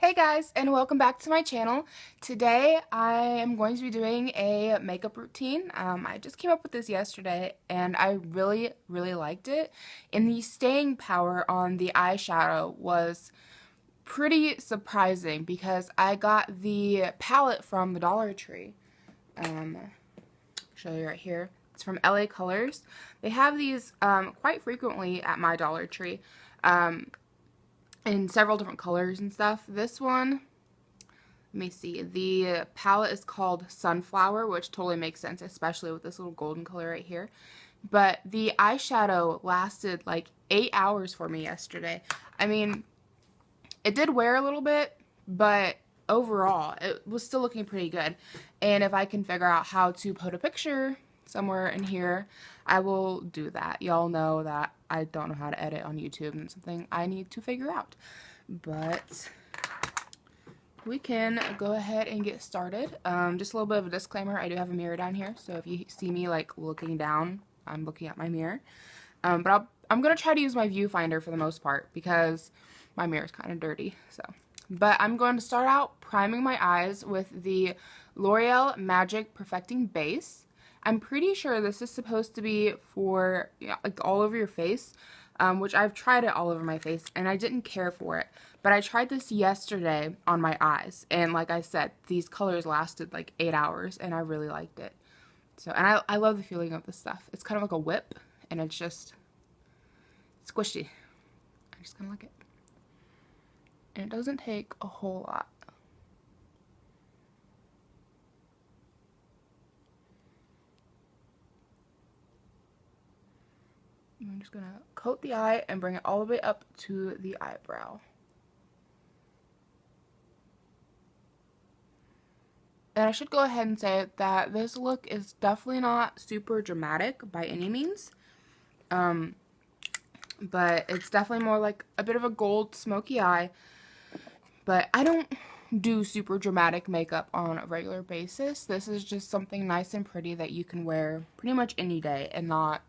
Hey guys, and welcome back to my channel. Today I am going to be doing a makeup routine. I just came up with this yesterday and I really liked it. And the staying power on the eyeshadow was pretty surprising because I got the palette from the Dollar Tree. Show you right here. It's from LA Colors. They have these quite frequently at my Dollar Tree. In several different colors and stuff. This one, let me see, the palette is called Sunflower, which totally makes sense, especially with this little golden color right here. But the eyeshadow lasted like 8 hours for me yesterday. I mean, it did wear a little bit, but overall, it was still looking pretty good. And if I can figure out how to put a picture somewhere in here, I will do that. Y'all know that I don't know how to edit on YouTube and something I need to figure out. But we can go ahead and get started. Just a little bit of a disclaimer, I do have a mirror down here, so if you see me like looking down, I'm looking at my mirror. But I'm going to try to use my viewfinder for the most part because my mirror is kind of dirty. But I'm going to start out priming my eyes with the L'Oreal Magic Perfecting Base. I'm pretty sure this is supposed to be for like all over your face, which I've tried it all over my face and I didn't care for it. But I tried this yesterday on my eyes, and like I said, these colors lasted like 8 hours and I really liked it. So, and I love the feeling of this stuff. It's kind of like a whip and it's just squishy. I just kind of like it. And it doesn't take a whole lot. I'm just going to coat the eye and bring it all the way up to the eyebrow. And I should go ahead and say that this look is definitely not super dramatic by any means. But it's definitely more like a bit of a gold smoky eye. But I don't do super dramatic makeup on a regular basis. This is just something nice and pretty that you can wear pretty much any day and not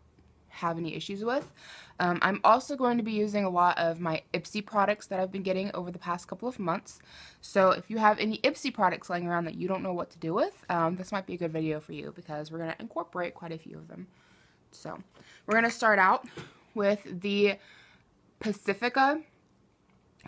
have any issues with. I'm also going to be using a lot of my Ipsy products that I've been getting over the past couple of months. So if you have any Ipsy products laying around that you don't know what to do with, this might be a good video for you because we're going to incorporate quite a few of them. So we're going to start out with the Pacifica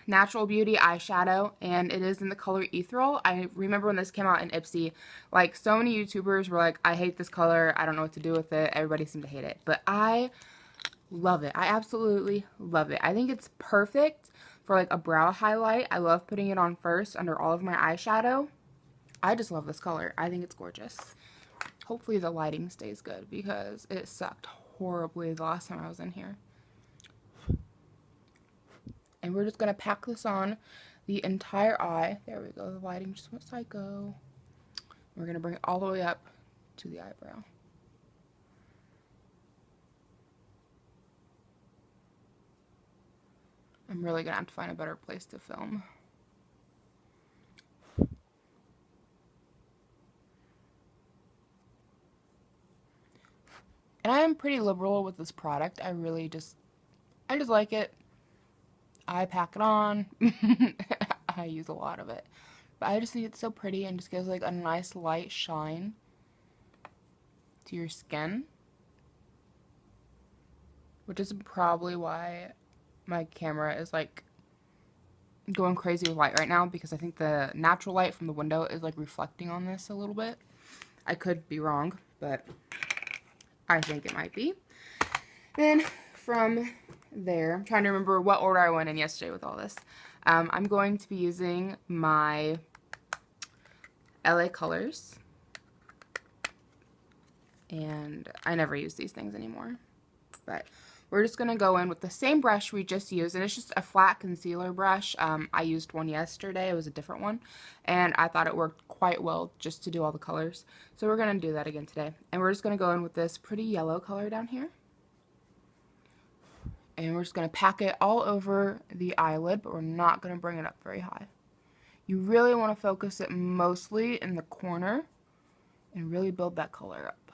Natural Beauty eyeshadow, and it is in the color Ethereal. I remember when this came out in Ipsy, like so many YouTubers were like, I hate this color, I don't know what to do with it. Everybody seemed to hate it, but I love it. I absolutely love it. I think it's perfect for like a brow highlight. I love putting it on first under all of my eyeshadow. I just love this color. I think it's gorgeous. Hopefully the lighting stays good because it sucked horribly the last time I was in here. And we're just going to pack this on the entire eye. There we go. The lighting just went psycho. We're going to bring it all the way up to the eyebrow. I'm really going to have to find a better place to film. And I am pretty liberal with this product. I just like it. I pack it on. I use a lot of it. But I just think it's so pretty and just gives like a nice light shine to your skin. Which is probably why my camera is like going crazy with light right now, because I think the natural light from the window is like reflecting on this a little bit. I could be wrong, but I think it might be. Then from there, I'm trying to remember what order I went in yesterday with all this. I'm going to be using my LA Colors, and I never use these things anymore, but we're just going to go in with the same brush we just used, and it's just a flat concealer brush. I used one yesterday. It was a different one, and I thought it worked quite well just to do all the colors. So we're going to do that again today, and we're just going to go in with this pretty yellow color down here. And we're just going to pack it all over the eyelid, but we're not going to bring it up very high. You really want to focus it mostly in the corner and really build that color up.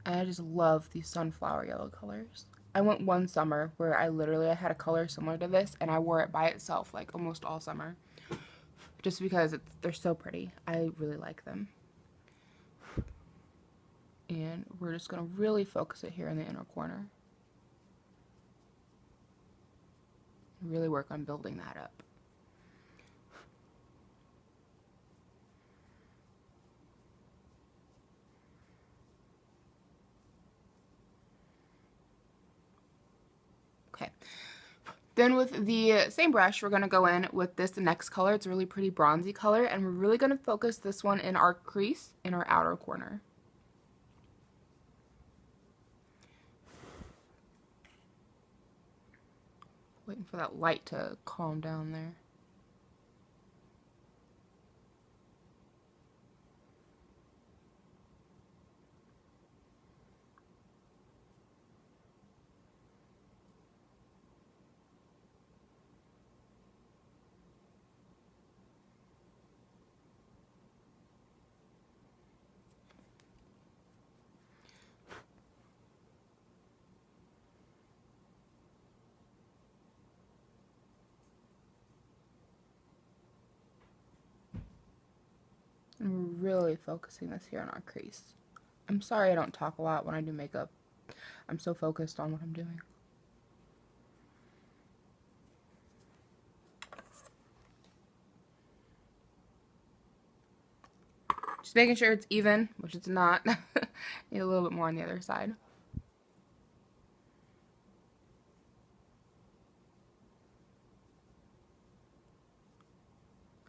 And I just love these sunflower yellow colors. I went one summer where I had a color similar to this, and I wore it by itself like almost all summer. Just because they're so pretty. I really like them. And we're just going to really focus it here in the inner corner. Really work on building that up. Okay. Then with the same brush, we're going to go in with this next color. It's a really pretty bronzy color, and we're really going to focus this one in our crease in our outer corner. Waiting for that light to calm down there. And we're really focusing this here on our crease. I'm sorry I don't talk a lot when I do makeup. I'm so focused on what I'm doing. Just making sure it's even, which it's not. Need a little bit more on the other side.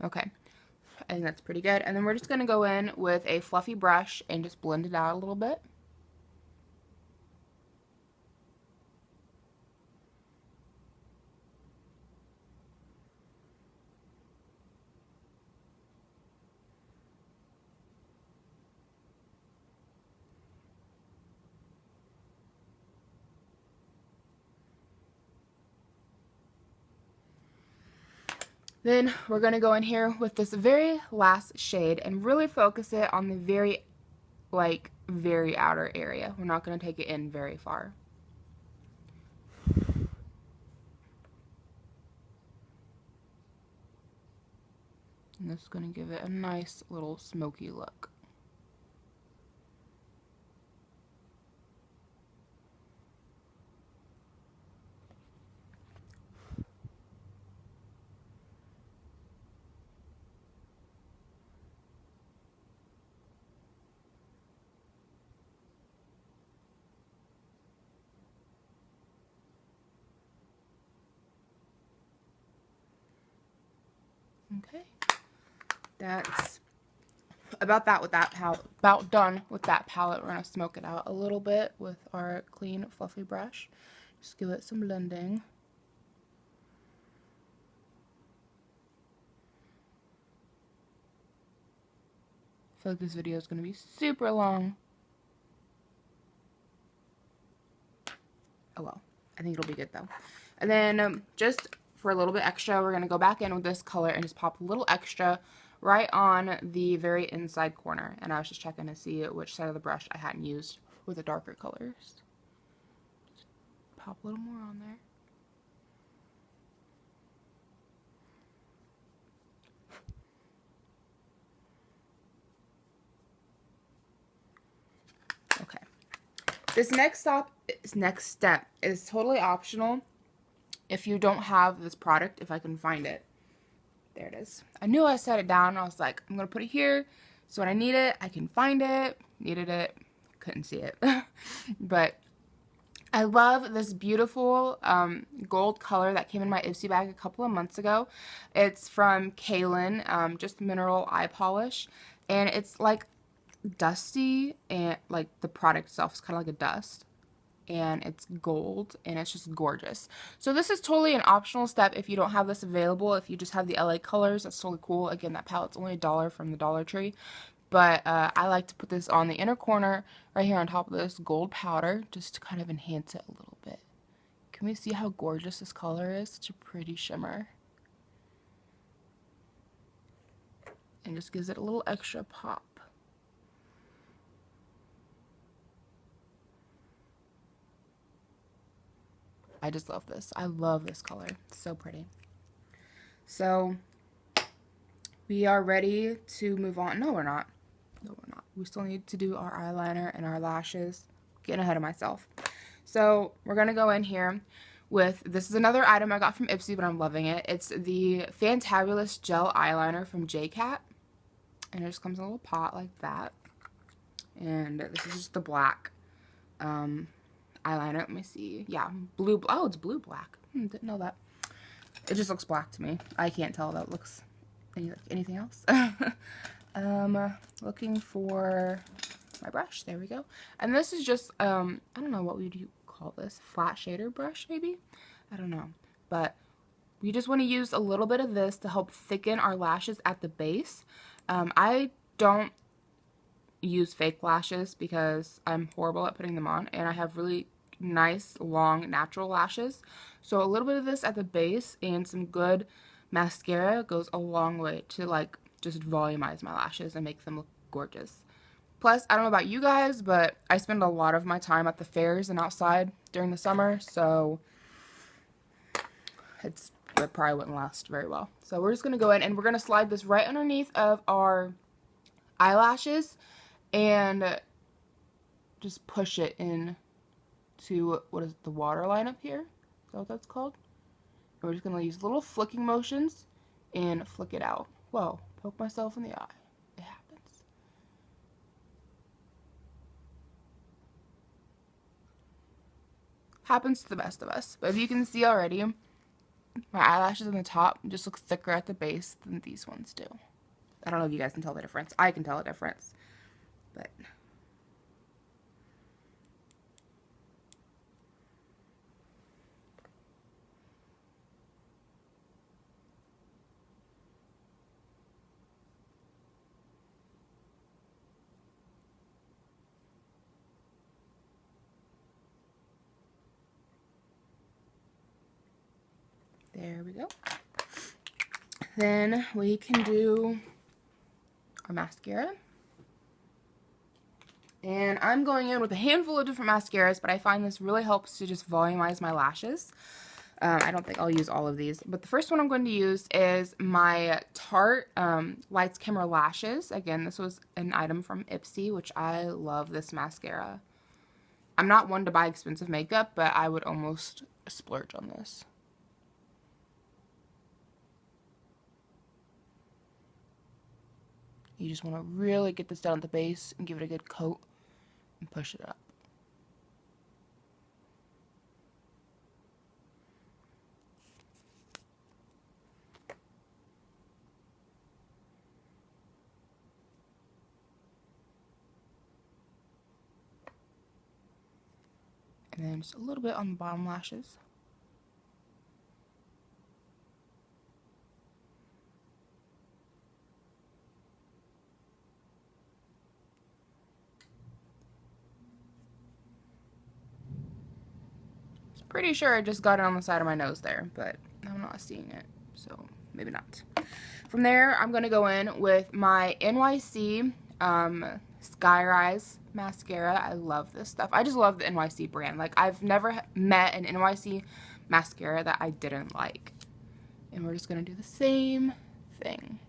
Okay, I think that's pretty good. And then we're just going to go in with a fluffy brush and just blend it out a little bit. Then we're going to go in here with this very last shade and really focus it on the very outer area. We're not going to take it in very far. And this is going to give it a nice little smoky look. Okay, that's about done with that palette. We're going to smoke it out a little bit with our clean fluffy brush. Just give it some blending. I feel like this video is going to be super long. Oh well, I think it'll be good though. And then just for a little bit extra, we're going to go back in with this color and just pop a little extra right on the very inside corner. And I was just checking to see which side of the brush I hadn't used with the darker colors. Just pop a little more on there. Okay. This next step is totally optional if you don't have this product, if I can find it. There it is. I knew I set it down. I was like, I'm going to put it here so when I need it, I can find it. Needed it. Couldn't see it. But I love this beautiful gold color that came in my Ipsy bag a couple of months ago. It's from Kaylin, just mineral eye polish. And it's like dusty, and like the product itself is kind of like a dust. And it's gold, and it's just gorgeous. So this is totally an optional step if you don't have this available. If you just have the LA colors, that's totally cool. Again, that palette's only $1 from the Dollar Tree. But I like to put this on the inner corner right here on top of this gold powder just to kind of enhance it a little bit. Can we see how gorgeous this color is? Such a pretty shimmer. And just gives it a little extra pop. I just love this. I love this color. It's so pretty. So we are ready to move on. No, we're not. No, we're not. We still need to do our eyeliner and our lashes. Getting ahead of myself. So we're going to go in here with, this is another item I got from Ipsy, but I'm loving it. It's the Fantabulous Gel Eyeliner from JCat. And it just comes in a little pot like that. And this is just the black eyeliner. Let me see. Yeah, blue. Oh, it's blue black. Didn't know that. It just looks black to me. I can't tell that it looks anything else. Looking for my brush. There we go. And this is just, I don't know, what would you call this? Flat shader brush, maybe? I don't know. But we just want to use a little bit of this to help thicken our lashes at the base. I don't use fake lashes because I'm horrible at putting them on, and I have really nice, long, natural lashes. So a little bit of this at the base and some good mascara goes a long way to, like, just volumize my lashes and make them look gorgeous. Plus, I don't know about you guys, but I spend a lot of my time at the fairs and outside during the summer, so it probably wouldn't last very well. So we're just going to go in and we're going to slide this right underneath of our eyelashes and just push it in to, what is it, the waterline up here? Is that what that's called? And we're just going to use little flicking motions and flick it out. Whoa, poke myself in the eye. It happens. Happens to the best of us. But if you can see already, my eyelashes on the top just look thicker at the base than these ones do. I don't know if you guys can tell the difference. I can tell the difference. But there we go. Then we can do our mascara. And I'm going in with a handful of different mascaras, but I find this really helps to just volumize my lashes. I don't think I'll use all of these, but the first one I'm going to use is my Tarte Lights Camera Lashes. Again, this was an item from Ipsy, which I love this mascara. I'm not one to buy expensive makeup, but I would almost splurge on this. You just want to really get this down at the base and give it a good coat and push it up. And then just a little bit on the bottom lashes. Pretty sure I just got it on the side of my nose there, but I'm not seeing it, so maybe not. From there, I'm going to go in with my NYC Sky Rise mascara. I love this stuff. I just love the NYC brand. Like, I've never met an NYC mascara that I didn't like. And we're just going to do the same thing.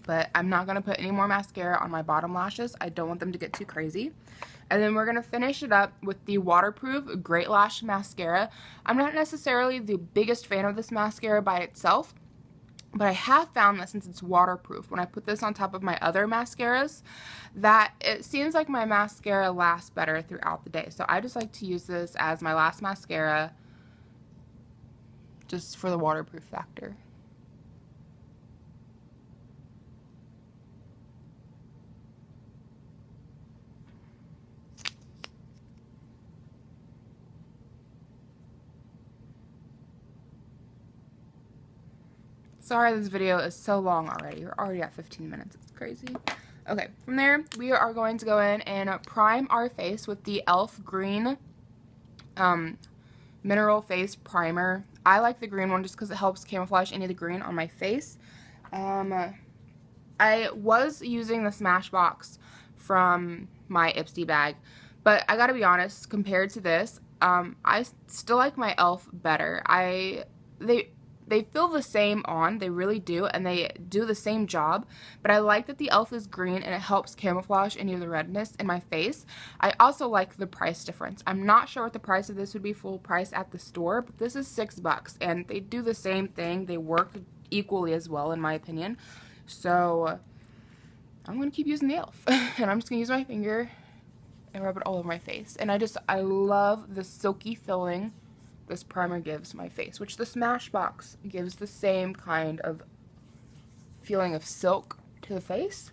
But I'm not going to put any more mascara on my bottom lashes. I don't want them to get too crazy. And then we're going to finish it up with the waterproof Great Lash Mascara. I'm not necessarily the biggest fan of this mascara by itself, but I have found that since it's waterproof, when I put this on top of my other mascaras, that it seems like my mascara lasts better throughout the day. So I just like to use this as my last mascara just for the waterproof factor. Sorry this video is so long already. We're already at 15 minutes. It's crazy. Okay, from there, we are going to go in and prime our face with the e.l.f. green mineral face primer. I like the green one just because it helps camouflage any of the green on my face. I was using the Smashbox from my Ipsy bag, but I gotta be honest, compared to this, I still like my e.l.f. better. They feel the same on, they really do, and they do the same job, but I like that the e.l.f. is green and it helps camouflage any of the redness in my face. I also like the price difference. I'm not sure what the price of this would be full price at the store, but this is $6, and they do the same thing. They work equally as well, in my opinion. So I'm going to keep using the e.l.f. and I'm just going to use my finger and rub it all over my face. And I love the silky feeling this primer gives my face, which the Smashbox gives the same kind of feeling of silk to the face.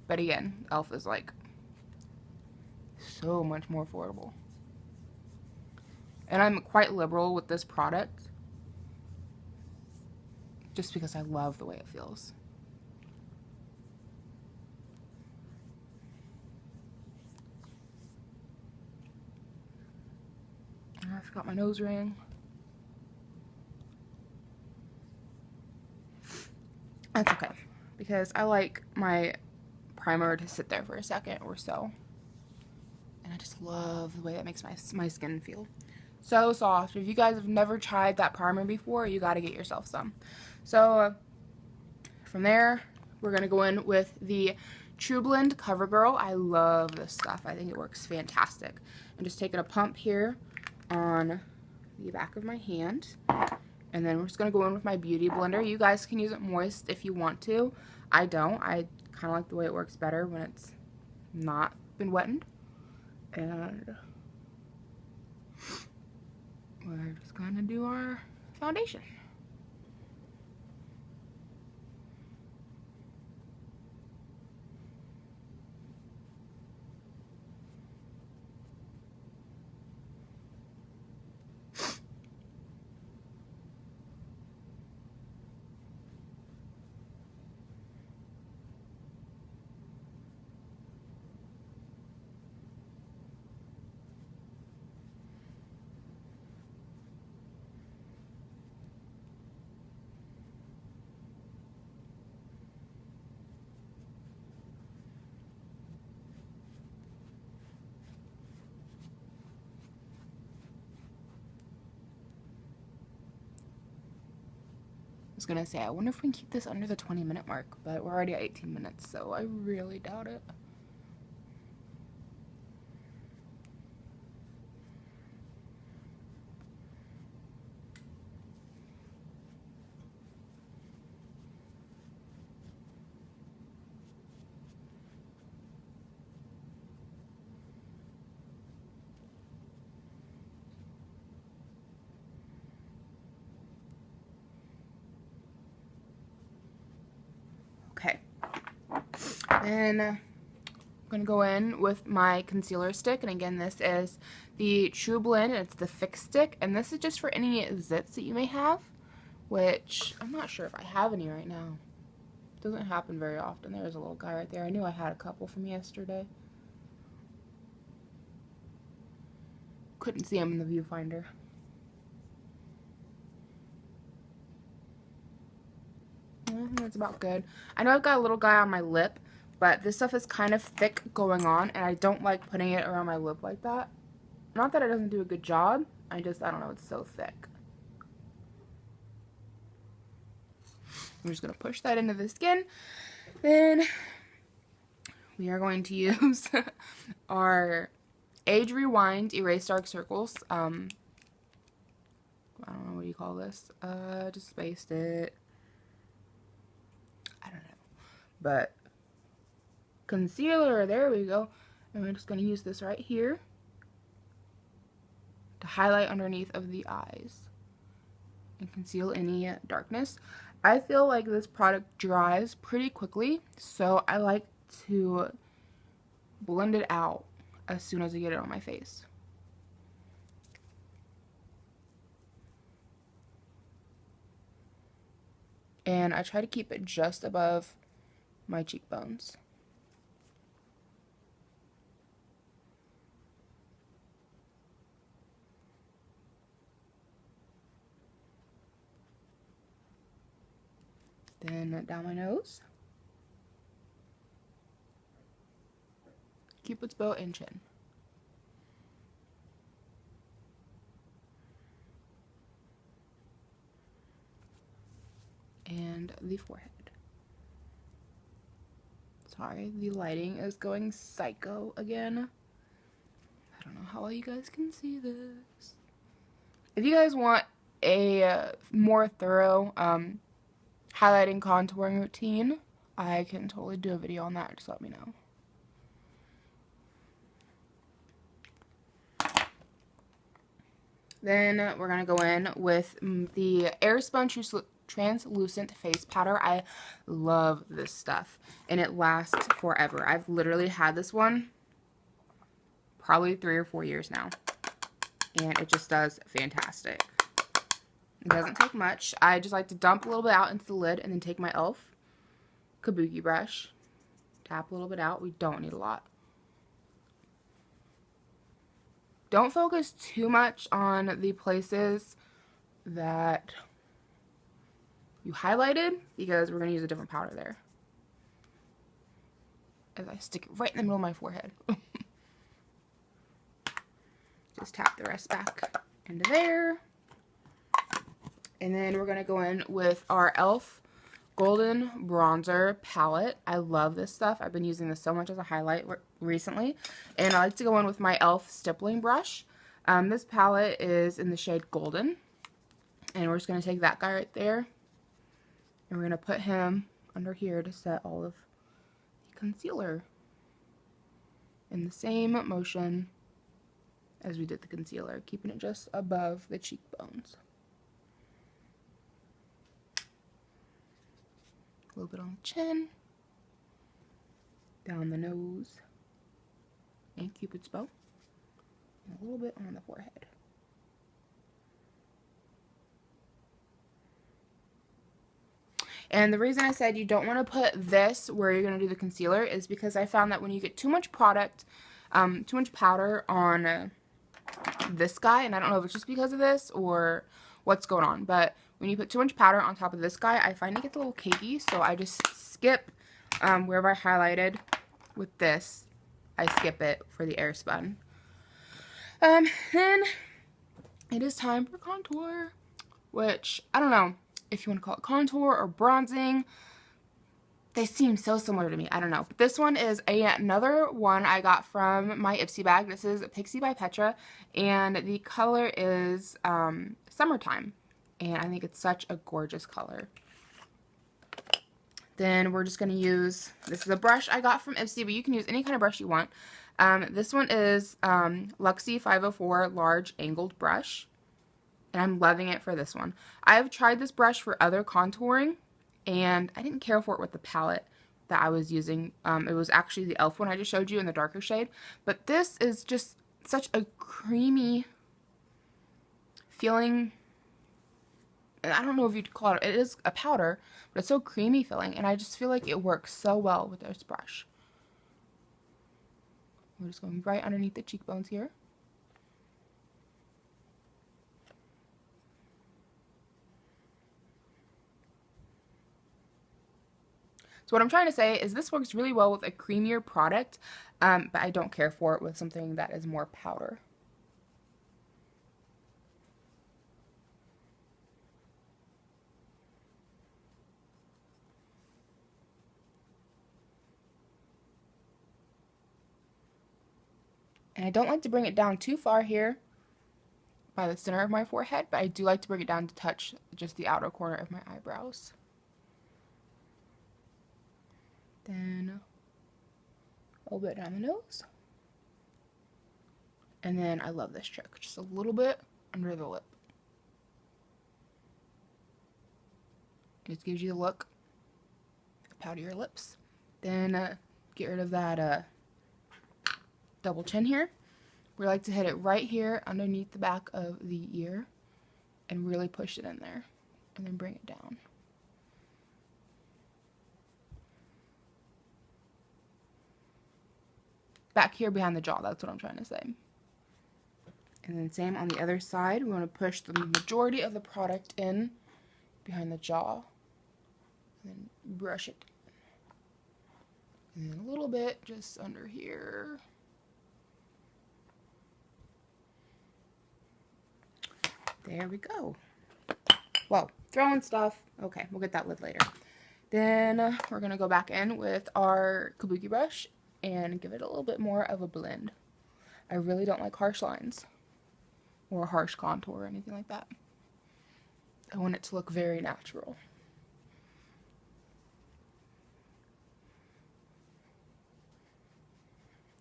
But again, e.l.f. is like so much more affordable. And I'm quite liberal with this product just because I love the way it feels. I forgot my nose ring. That's okay, because I like my primer to sit there for a second or so. And I just love the way that makes my skin feel. So soft. If you guys have never tried that primer before, you gotta get yourself some. So from there, we're gonna go in with the True Blend CoverGirl. I love this stuff. I think it works fantastic. I'm just taking a pump here on the back of my hand, and then we're just going to go in with my beauty blender. You guys can use it moist if you want to. I don't. I kind of like the way it works better when it's not been wetted. And we're just going to do our foundation. I was gonna say, I wonder if we can keep this under the 20-minute mark, but we're already at 18 minutes, so I really doubt it. Okay, then I'm going to go in with my concealer stick, and again, this is the True Blend, and it's the Fix Stick, and this is just for any zits that you may have, which I'm not sure if I have any right now. It doesn't happen very often. There's a little guy right there. I knew I had a couple from yesterday. Couldn't see him in the viewfinder. I think that's about good. I know I've got a little guy on my lip, but this stuff is kind of thick going on, and I don't like putting it around my lip like that. Not that it doesn't do a good job, I don't know, it's so thick. I'm just going to push that into the skin. Then we are going to use our Age Rewind Erase Dark Circles. I don't know, what do you call this? Just spaced it. I don't know. But concealer, there we go. And we're just going to use this right here to highlight underneath of the eyes and conceal any darkness. I feel like this product dries pretty quickly, so I like to blend it out as soon as I get it on my face. And I try to keep it just above my cheekbones. Then down my nose. Cupid's bow and chin. And the forehead. Sorry, the lighting is going psycho again. I don't know how well you guys can see this. If you guys want a more thorough highlighting contouring routine, I can totally do a video on that. Just let me know. Then we're going to go in with the Airspun Translucent Face Powder. I love this stuff, and it lasts forever. I've literally had this one probably 3 or 4 years now, and it just does fantastic. It doesn't take much. I just like to dump a little bit out into the lid and then take my e.l.f. kabuki brush, tap a little bit out. We don't need a lot. Don't focus too much on the places that you highlighted, because we're going to use a different powder there. As I stick it right in the middle of my forehead. Just tap the rest back into there. And then we're going to go in with our e.l.f. Golden Bronzer Palette. I love this stuff. I've been using this so much as a highlight recently. And I like to go in with my e.l.f. stippling brush. This palette is in the shade Golden. And we're just going to take that guy right there. And we're going to put him under here to set all of the concealer in the same motion as we did the concealer, keeping it just above the cheekbones. A little bit on the chin, down the nose, and Cupid's bow, and a little bit on the forehead. And the reason I said you don't want to put this where you're going to do the concealer is because I found that when you get too much product, too much powder on this guy, and I don't know if it's just because of this or what's going on, but when you put too much powder on top of this guy, I find it gets a little cakey, so I just skip wherever I highlighted with this. I skip it for the Airspun. Then it is time for contour, which I don't know if you want to call it contour or bronzing. They seem so similar to me. I don't know. But this one is another one I got from my Ipsy bag. This is Pixie by Petra, and the color is Summertime. And I think it's such a gorgeous color. Then we're just going to use, this is a brush I got from Ipsy, but you can use any kind of brush you want. This one is Luxie 504 Large Angled Brush. And I'm loving it for this one. I've tried this brush for other contouring, and I didn't care for it with the palette that I was using. It was actually the e.l.f. one I just showed you in the darker shade. But this is just such a creamy feeling. I don't know if you'd call it, it is a powder, but it's so creamy feeling, and I just feel like it works so well with this brush. We're just going right underneath the cheekbones here. So what I'm trying to say is this works really well with a creamier product, but I don't care for it with something that is more powder. And I don't like to bring it down too far here by the center of my forehead, but I do like to bring it down to touch just the outer corner of my eyebrows. Then a little bit down the nose. And then I love this trick, just a little bit under the lip. It just gives you the look of powder your lips. Then get rid of that double chin here. We like to hit it right here underneath the back of the ear and really push it in there and then bring it down. Back here behind the jaw, that's what I'm trying to say. And then same on the other side. We want to push the majority of the product in behind the jaw And then brush it. And then a little bit just under here. There we go. Whoa, throwing stuff. Okay, we'll get that lid later. Then we're going to go back in with our kabuki brush and give it a little bit more of a blend. I really don't like harsh lines or harsh contour or anything like that. I want it to look very natural.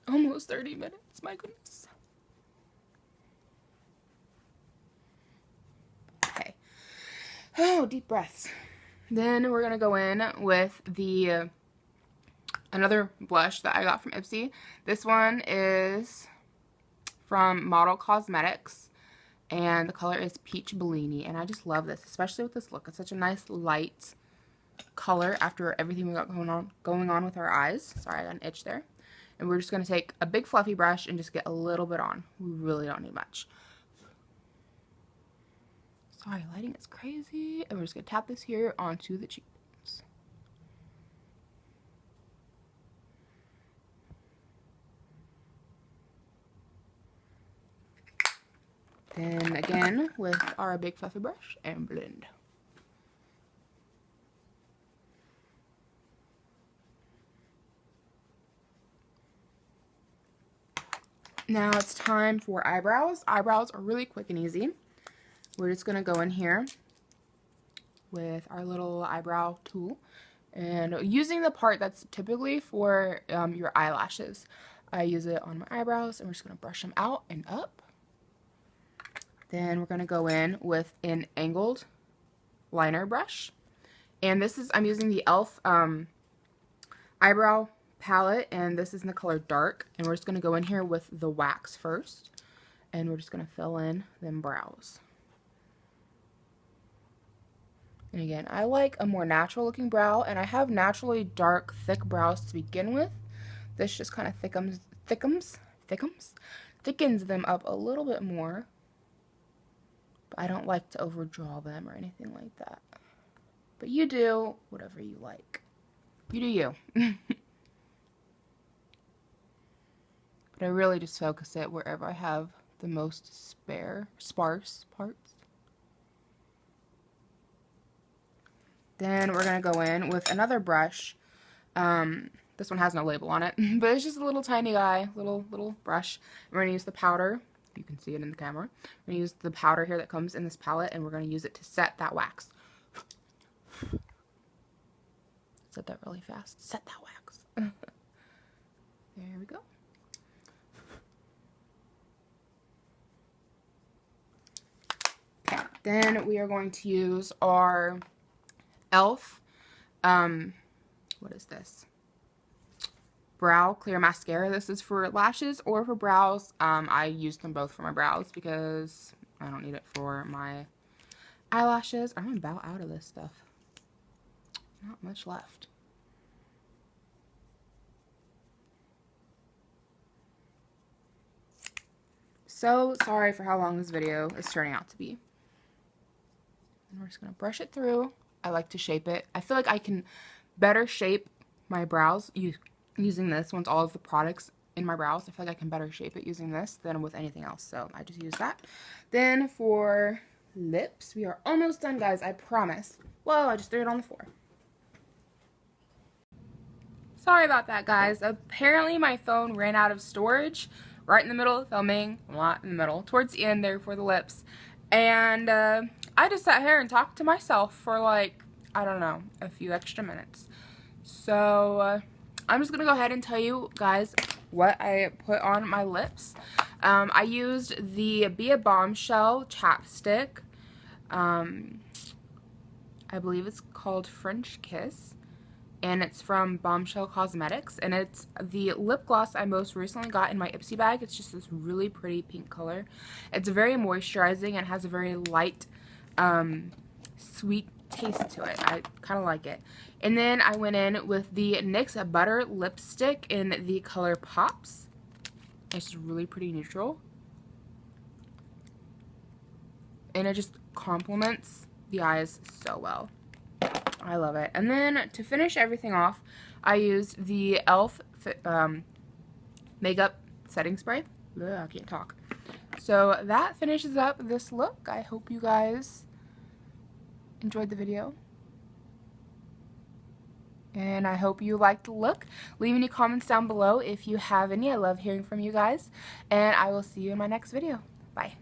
Almost 30 minutes, my goodness. Okay. Oh, deep breaths. Then we're going to go in with the another blush that I got from Ipsy. This one is from Model Cosmetics, and the color is Peach Bellini, and I just love this, especially with this look. It's such a nice light color after everything we got going on with our eyes. Sorry, I got an itch there. And we're just going to take a big fluffy brush and just get a little bit on. We really don't need much. Sorry, lighting is crazy. And we're just going to tap this here onto the cheekbones. Then again with our big fluffy brush and blend. Now it's time for eyebrows. Eyebrows are really quick and easy. We're just going to go in here with our little eyebrow tool and using the part that's typically for your eyelashes. I use it on my eyebrows and we're just going to brush them out and up. Then we're going to go in with an angled liner brush. And this is, I'm using the e.l.f. eyebrow palette, and this is in the color dark. And we're just going to go in here with the wax first. And we're just going to fill in them brows. And again, I like a more natural looking brow, and I have naturally dark, thick brows to begin with. This just kind of thickens them up a little bit more. But I don't like to overdraw them or anything like that. But you do whatever you like. You do you. But I really just focus it wherever I have the most sparse parts. Then we're going to go in with another brush. This one has no label on it, but it's just a little tiny guy, little brush. We're going to use the powder. You can see it in the camera. We're going to use the powder here that comes in this palette, and we're going to use it to set that wax. Set that really fast. Set that wax. There we go. Okay, then we are going to use our e.l.f. What is this? Brow Clear Mascara. This is for lashes or for brows. I use them both for my brows because I don't need it for my eyelashes. I'm about out of this stuff. Not much left. So sorry for how long this video is turning out to be. And we're just going to brush it through. I like to shape it. I feel like I can better shape my brows using this. Once all of the products in my brows, I feel like I can better shape it using this than with anything else. So I just use that. Then for lips, we are almost done, guys. I promise. Whoa, I just threw it on the floor. Sorry about that, guys. Apparently my phone ran out of storage right in the middle of filming. Not in the middle. Towards the end there for the lips. And I just sat here and talked to myself for like, I don't know, a few extra minutes. So I'm just going to go ahead and tell you guys what I put on my lips. I used the Be a Bombshell chapstick. I believe it's called French Kiss. And it's from Bombshell Cosmetics. And it's the lip gloss I most recently got in my Ipsy bag. It's just this really pretty pink color. It's very moisturizing and has a very light, sweet taste to it. I kind of like it. And then I went in with the NYX Butter Lipstick in the color Pops. It's really pretty neutral. And it just complements the eyes so well. I love it. And then to finish everything off, I used the e.l.f. Makeup Setting Spray. Ugh, I can't talk. So that finishes up this look. I hope you guys enjoyed the video. And I hope you liked the look. Leave any comments down below if you have any. I love hearing from you guys. And I will see you in my next video. Bye.